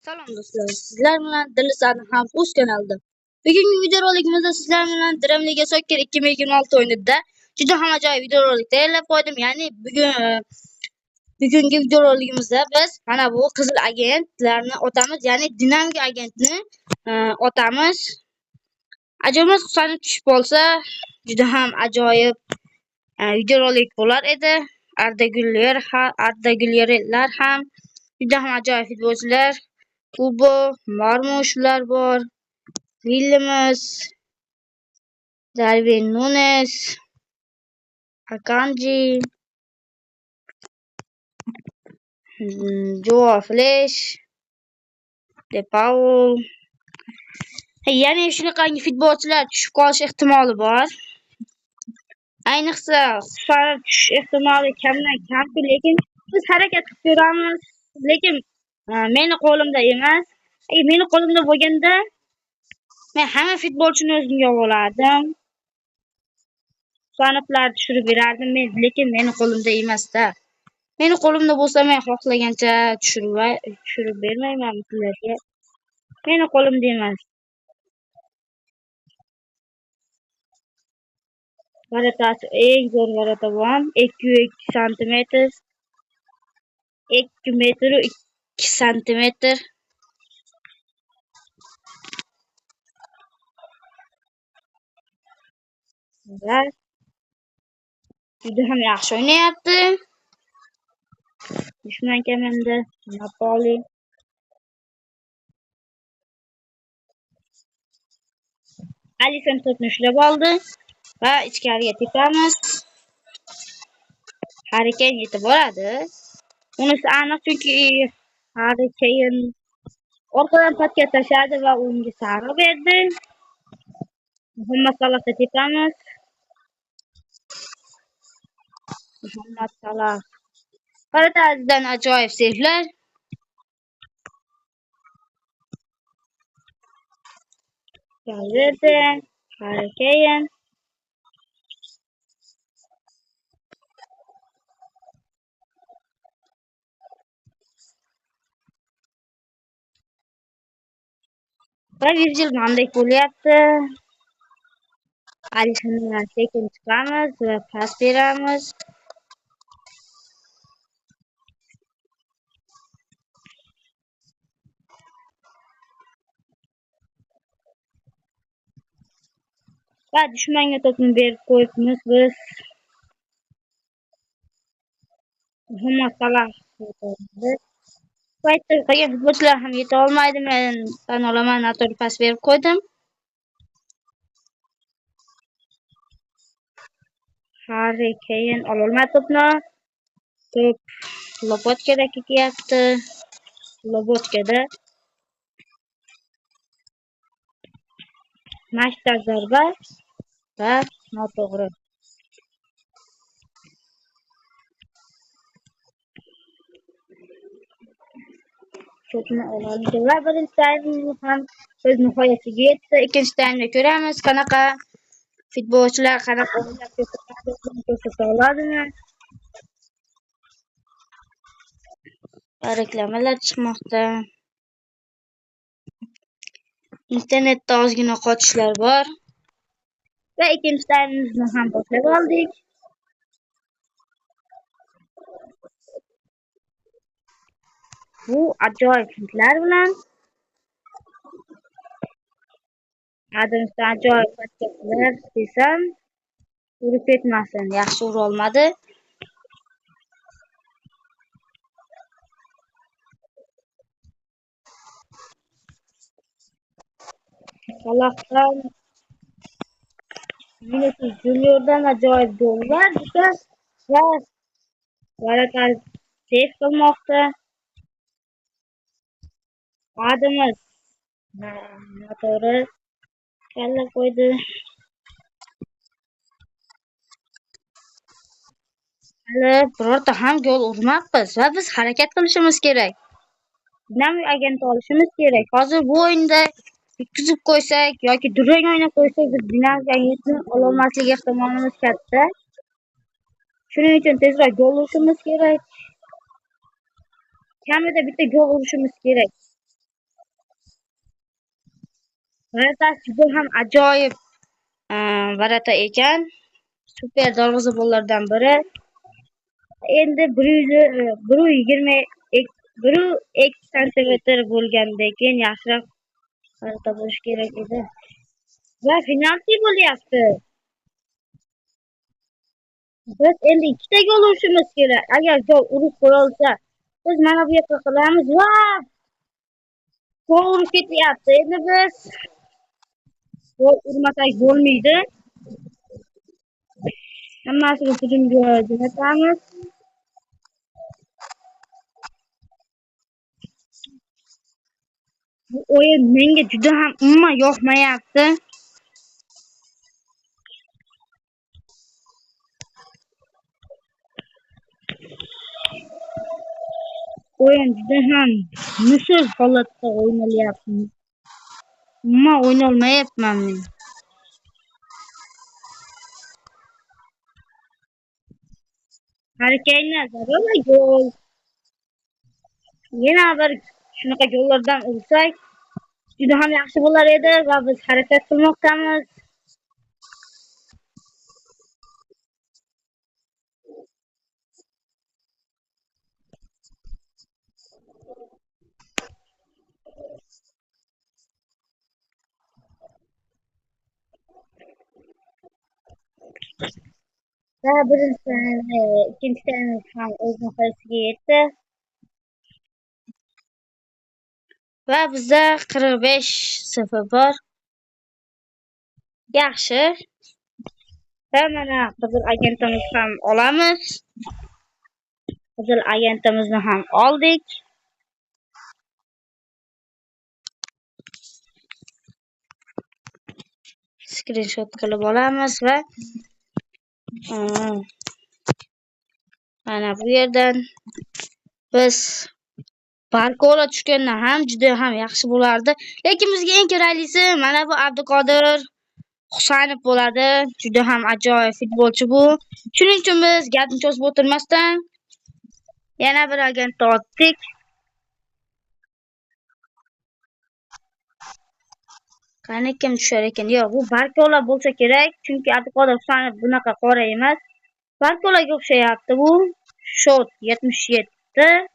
Salom do'stlar, sizlar bilan Dilizarning ham o'z kanalida. Bugungi videorolikimizda sizlar bilan Dream Liga Soccer 2026 o'yinida juda ham ajoyib videorolik tayyorlab qo'ydim. Ya'ni bugungi videorolikimizda biz mana bu qizil agentlarni otamiz, ya'ni dinamik agentni otamiz. Ajoyib qisani tushib qolsa, juda ham ajoyib videorolik bo'lar edi. Arda Gülerlar ham juda ham ajoyib futbolchilar. Kubo, Marmuşlar bor, Williams, Darwin Nunes, Akanji, Joao Flesh, De Paul. Ya'ni shunaqangi futbolchilar tushib qolish ehtimoli bor. Ayniqsa Husanov tushish ehtimoli kamdan kam, lekin biz harakat qilib ko'ramiz. Lekin meni qo'limda emas. Meni qo'limda bo'lganda men hamma futbolchini o'zimga olardim. Husanovlarni tushirib berardim, lekin meni qo'limda emas-da. Meni qo'limda bo'lsa men xohlagancha tushirib bermayman sizlarga. Meni qo'limda emas. Varatasi eng zo'r varata bo'lgan 2 cm. 2 metr 2 cm. Va juda ham yaxshi o'ynayapti. Dushman kamanda Napoli. Alisson to'pni ushlab oldi va ichkariga tepamiz. Harry Kane yetib boradi. Unisi aniq, chunki Harry Kane orqadan patga tashladi va unga sariq berdi. Muhammad Salahga tepamiz. Muhammad Salah. Qaratadan ajoyib sevlar. Valverde, Harry Kane. Va Virgil van Dijk bo'lyapti. Alishondan sekin chiqamiz va pas beramiz. Va dushmanga to'pni berib qo'yibmiz biz. Muhammad Salah paytda qolgan futbolchilar ham yeta olmaydi. Men tan olaman, noto'g'ri pas berib qo'ydim. Harry Kane ololmadi to'pni. To'p Lobotkada ketyapti. Lobotkada mashta zarba va noto'g'ri. To'pni ololdi va birinchi taymni ham o'z nihoyasiga yetdi. Ikkinchi taymda ko'ramiz, qanaqa futbolchilar qanaqa o'ynab ko'rsata oladimi. Reklamalar chiqmoqda. Internetda ozgina qochishlar bor. Va ikkinchi taymimizni ham boshlab oldik. Bu ajoyib hintlar bilan Adamsdan ajoyib patkalar desam urib ketmasin. Yaxshi ura olmadi. Salahdan Vinicius Juniordan ajoyib gollar va Varatani seyf qilmoqda. Adams noto'g'ri kalla qo'ydi. Hali birorta ham gol urmabmiz va biz harakat qilishimiz kerak. Dinamik agent olishimiz kerak. Hozir bu o'yinda yutkazib qo'ysak yoki durang o'ynab qo'ysak, biz dinamik agentni ololmaslik ehtimolimiz katta. Shuning uchun tezroq gol urishimiz kerak. Kamida bitta gol urishimiz kerak. Varatasi juda ham ajoyib varata ekan. Super darvozabonlardan biri. Endi 120 santimetr bo'lgandan keyin yaxshiroq varata bo'lishi kerak edi. Va penalti bo'lyapti. Biz endi ikkita gol urishimiz kerak. Agar gol urib qo'ya olsa, biz mana bu yerga qilamiz. Va gol urib ketyapti. Endi biz gol urmasak bo'lmaydi. Hammasini hujumga jo'natamiz. Bu o'yin menga juda ham umuman yoqmayapti. O'yin juda ham nusiz holatda o'ynalyapti. Umuman o'ynolmayapman men. Harakatni zarur gol. Yana bir shunaqa gollardan ursak juda ham yaxshi bo'lar edi va biz harakat qilmoqdamiz. Va birinchi ikkinchi taym ham o'z nihoyasiga yetdi. Va bizda 45-0 bor. Yaxshi. Va mana qizil agentimizni ham olamiz. Qizil agentimizni ham oldik. Screenshot qilib olamiz va mana bu yerdan biz Barkola tushganda ham juda ham yaxshi bo'lardi. Lekin bizga eng keraklisi mana bu Abduqodir Husanov bo'ladi. Juda ham ajoyib futbolchi bu. Shuning uchun biz gapni cho'zib o'tirmasdan yana bir agentni oldik. Qani kim tushar ekan? Yo'q, bu Barkola bo'lsa kerak, chunki Abduqodir Husanov bunaqa qora emas. Barkolaga o'xshayapti bu. Shot 77.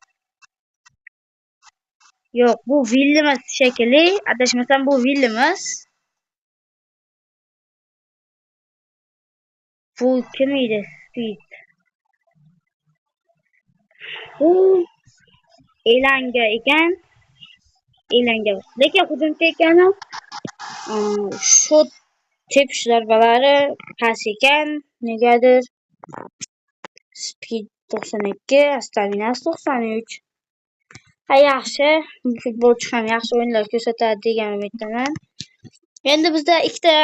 Yo'q, bu Villimas shekilli. Adashmasam bu Villimas. Bu kim edi? Speed. Bu Elanga ekan. Elanga. Lekin hujumchi ekani. Shot tepish zarbalari past ekan. Negadir. Speed 92, stamina 93. Yaxshi, futbolchi ham yaxshi o'yinlar ko'rsatadi degan umiddaman. Endi bizda ikkita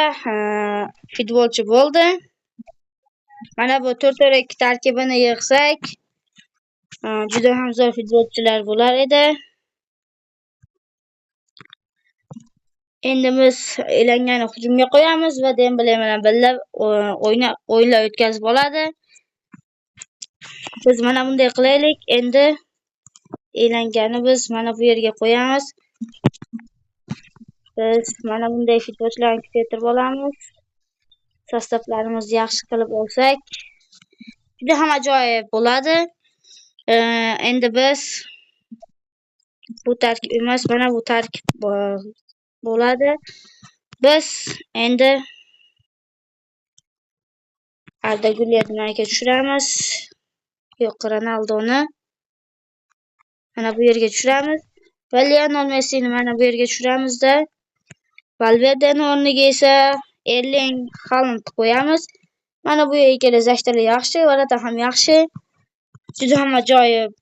futbolchi bo'ldi. Mana bu 4-2 tarkibini yig'sak, juda ham zo'r futbolchilar bo'lar edi. Endi biz Elangani hujumga qo'yamiz va Dembele bilan birga o'yinlar o'tkazib oladi. Biz mana bunday qilaylik. Endi Elangani biz mana bu yerga qo'yamiz. Biz mana bunday futbolchilarni keltirib olamiz. Sostavlarimizni yaxshi qilib olsak, juda ham ajoyib bo'ladi. Endi biz bu tarkib emas, mana bu tarkib bo'ladi. Biz endi Arda Gülerni tushiramiz. Yo'q, Ronaldoni mana bu yerga tushiramiz. Va Lionel Messini mana bu yerga tushiramizda. Valverdeni o'rniga esa Erling Haaland qo'yamiz. Mana bu ikkala zashtalar yaxshi, varata ham yaxshi. Juda ham ajoyib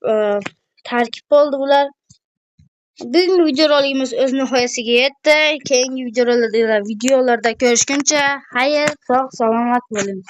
tarkib bo'ldi bular. Bugungi videorolikimiz o'z nihoyasiga yetdi. Keyingi videolarda ko'rishguncha, xayr, sog' salomat bo'ling.